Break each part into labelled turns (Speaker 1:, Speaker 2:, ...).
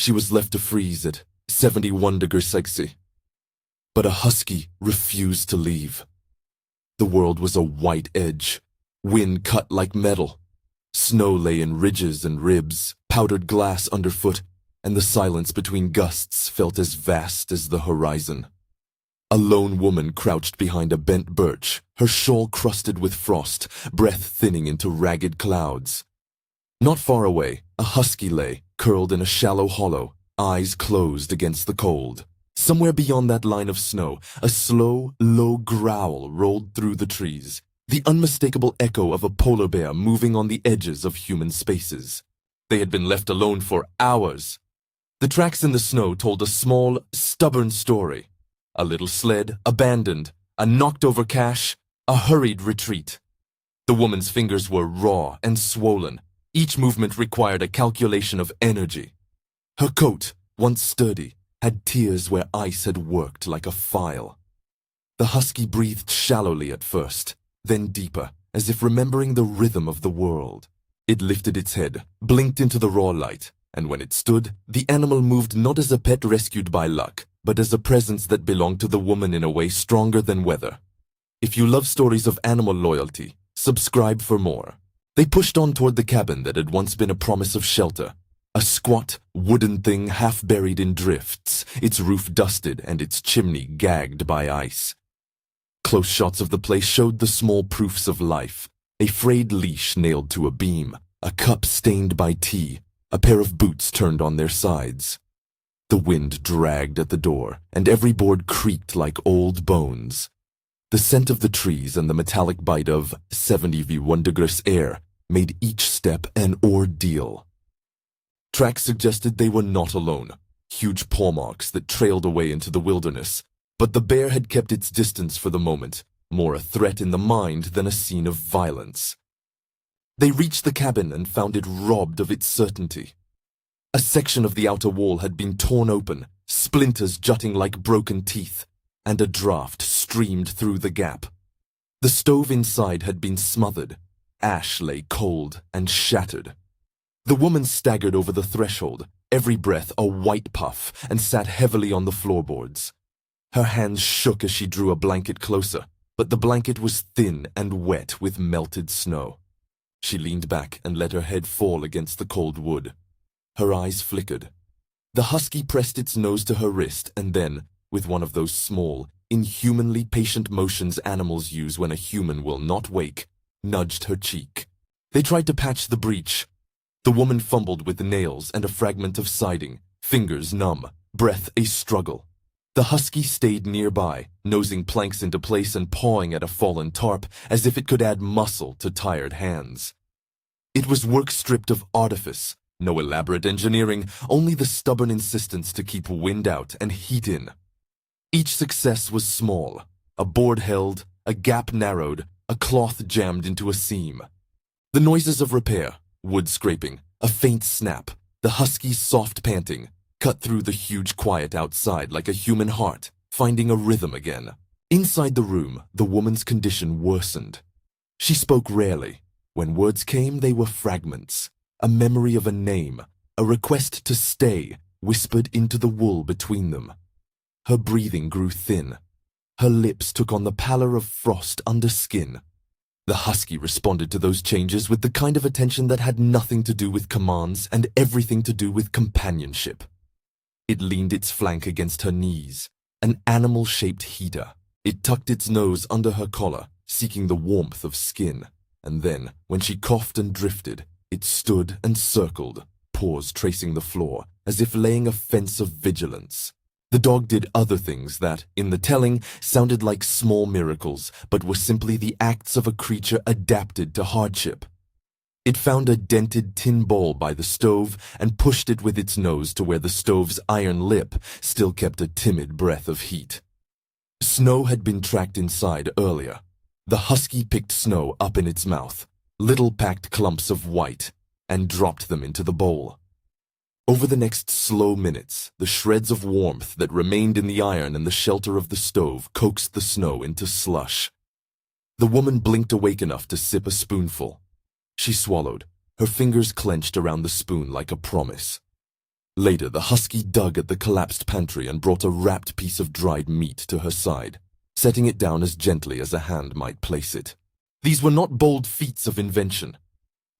Speaker 1: she was left to freeze at 71 degrees Celsius. But a husky refused to leave. The world was a white edge, wind cut like metal. Snow lay in ridges and ribs, powdered glass underfoot, and the silence between gusts felt as vast as the horizon. A lone woman crouched behind a bent birch, her shawl crusted with frost, breath thinning into ragged clouds. Not far away, a husky lay, curled in a shallow hollow, eyes closed against the cold. Somewhere beyond that line of snow, a slow, low growl rolled through the trees, the unmistakable echo of a polar bear moving on the edges of human spaces. They had been left alone for hours. The tracks in the snow told a small, stubborn story. A little sled, abandoned, a knocked-over cache, a hurried retreat. The woman's fingers were raw and swollen. Each movement required a calculation of energy. Her coat, once sturdy, had tears where ice had worked like a file. The husky breathed shallowly at first, then deeper, as if remembering the rhythm of the world. It lifted its head, blinked into the raw light, and when it stood, the animal moved not as a pet rescued by luck, but as a presence that belonged to the woman in a way stronger than weather. If you love stories of animal loyalty, subscribe for more. They pushed on toward the cabin that had once been a promise of shelter. A squat, wooden thing half buried in drifts, its roof dusted and its chimney gagged by ice. Close shots of the place showed the small proofs of life. A frayed leash nailed to a beam, a cup stained by tea, a pair of boots turned on their sides. The wind dragged at the door, and every board creaked like old bones. The scent of the trees and the metallic bite of 71 degrees air made each step an ordeal. Tracks suggested they were not alone, huge paw marks that trailed away into the wilderness, but the bear had kept its distance for the moment, more a threat in the mind than a scene of violence. They reached the cabin and found it robbed of its certainty. A section of the outer wall had been torn open, splinters jutting like broken teeth, and a draft streamed through the gap. The stove inside had been smothered. Ash lay cold and shattered. The woman staggered over the threshold, every breath a white puff, and sat heavily on the floorboards. Her hands shook as she drew a blanket closer, but the blanket was thin and wet with melted snow. She leaned back and let her head fall against the cold wood. Her eyes flickered. The husky pressed its nose to her wrist and then, with one of those small, inhumanly patient motions animals use when a human will not wake, nudged her cheek. They tried to patch the breach. The woman fumbled with the nails and a fragment of siding, fingers numb, breath a struggle. The husky stayed nearby, nosing planks into place and pawing at a fallen tarp as if it could add muscle to tired hands. It was work stripped of artifice, no elaborate engineering, only the stubborn insistence to keep wind out and heat in. Each success was small, a board held, a gap narrowed, a cloth jammed into a seam. The noises of repair, wood scraping, a faint snap, the husky's soft panting, cut through the huge quiet outside like a human heart, finding a rhythm again. Inside the room, the woman's condition worsened. She spoke rarely. When words came, they were fragments. A memory of a name, a request to stay, whispered into the wool between them. Her breathing grew thin. Her lips took on the pallor of frost under skin. The husky responded to those changes with the kind of attention that had nothing to do with commands and everything to do with companionship. It leaned its flank against her knees, an animal-shaped heater. It tucked its nose under her collar, seeking the warmth of skin, and then, when she coughed and drifted, it stood and circled, paws tracing the floor, as if laying a fence of vigilance. The dog did other things that, in the telling, sounded like small miracles, but were simply the acts of a creature adapted to hardship. It found a dented tin bowl by the stove and pushed it with its nose to where the stove's iron lip still kept a timid breath of heat. Snow had been tracked inside earlier. The husky picked snow up in its mouth, little packed clumps of white, and dropped them into the bowl. Over the next slow minutes, the shreds of warmth that remained in the iron and the shelter of the stove coaxed the snow into slush. The woman blinked awake enough to sip a spoonful. She swallowed, her fingers clenched around the spoon like a promise. Later, the husky dug at the collapsed pantry and brought a wrapped piece of dried meat to her side, setting it down as gently as a hand might place it. These were not bold feats of invention.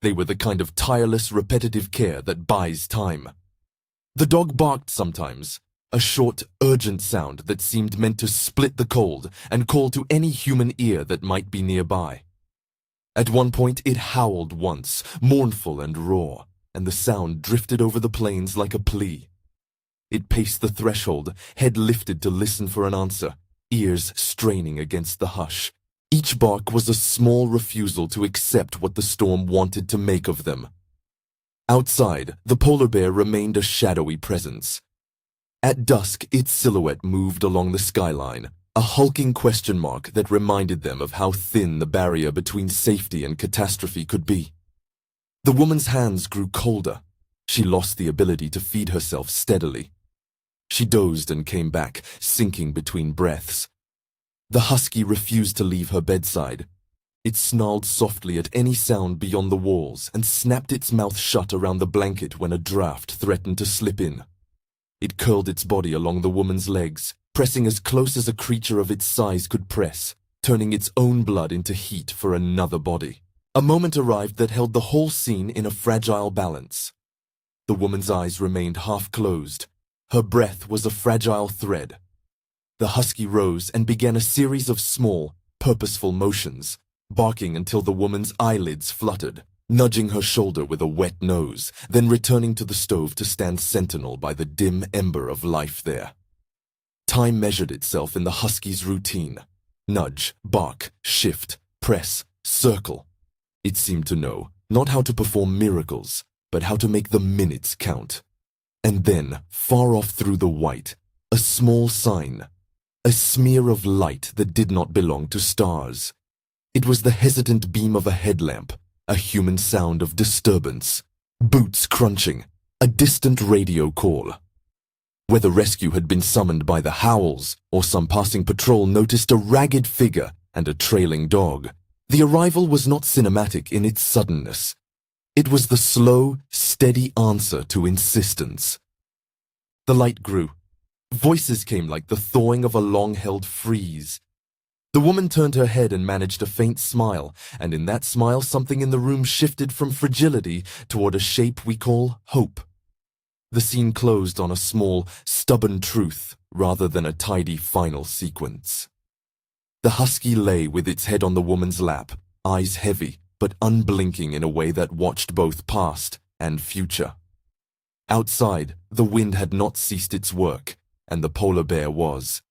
Speaker 1: They were the kind of tireless, repetitive care that buys time. The dog barked sometimes, a short, urgent sound that seemed meant to split the cold and call to any human ear that might be nearby. At one point, it howled once, mournful and raw, and the sound drifted over the plains like a plea. It paced the threshold, head lifted to listen for an answer, ears straining against the hush. Each bark was a small refusal to accept what the storm wanted to make of them. Outside, the polar bear remained a shadowy presence. At dusk, its silhouette moved along the skyline, a hulking question mark that reminded them of how thin the barrier between safety and catastrophe could be. The woman's hands grew colder. She lost the ability to feed herself steadily. She dozed and came back, sinking between breaths. The husky refused to leave her bedside. It snarled softly at any sound beyond the walls and snapped its mouth shut around the blanket when a draft threatened to slip in. It curled its body along the woman's legs, pressing as close as a creature of its size could press, turning its own blood into heat for another body. A moment arrived that held the whole scene in a fragile balance. The woman's eyes remained half-closed. Her breath was a fragile thread. The husky rose and began a series of small, purposeful motions, barking until the woman's eyelids fluttered, nudging her shoulder with a wet nose, then returning to the stove to stand sentinel by the dim ember of life there. Time measured itself in the husky's routine. Nudge, bark, shift, press, circle. It seemed to know, not how to perform miracles, but how to make the minutes count. And then, far off through the white, a small sign, a smear of light that did not belong to stars. It was the hesitant beam of a headlamp, a human sound of disturbance, boots crunching, a distant radio call. Whether rescue had been summoned by the howls or some passing patrol noticed a ragged figure and a trailing dog, the arrival was not cinematic in its suddenness. It was the slow, steady answer to insistence. The light grew. Voices came like the thawing of a long-held freeze. The woman turned her head and managed a faint smile, and in that smile something in the room shifted from fragility toward a shape we call hope. The scene closed on a small, stubborn truth rather than a tidy final sequence. The husky lay with its head on the woman's lap, eyes heavy but unblinking in a way that watched both past and future. Outside, the wind had not ceased its work, and the polar bear was,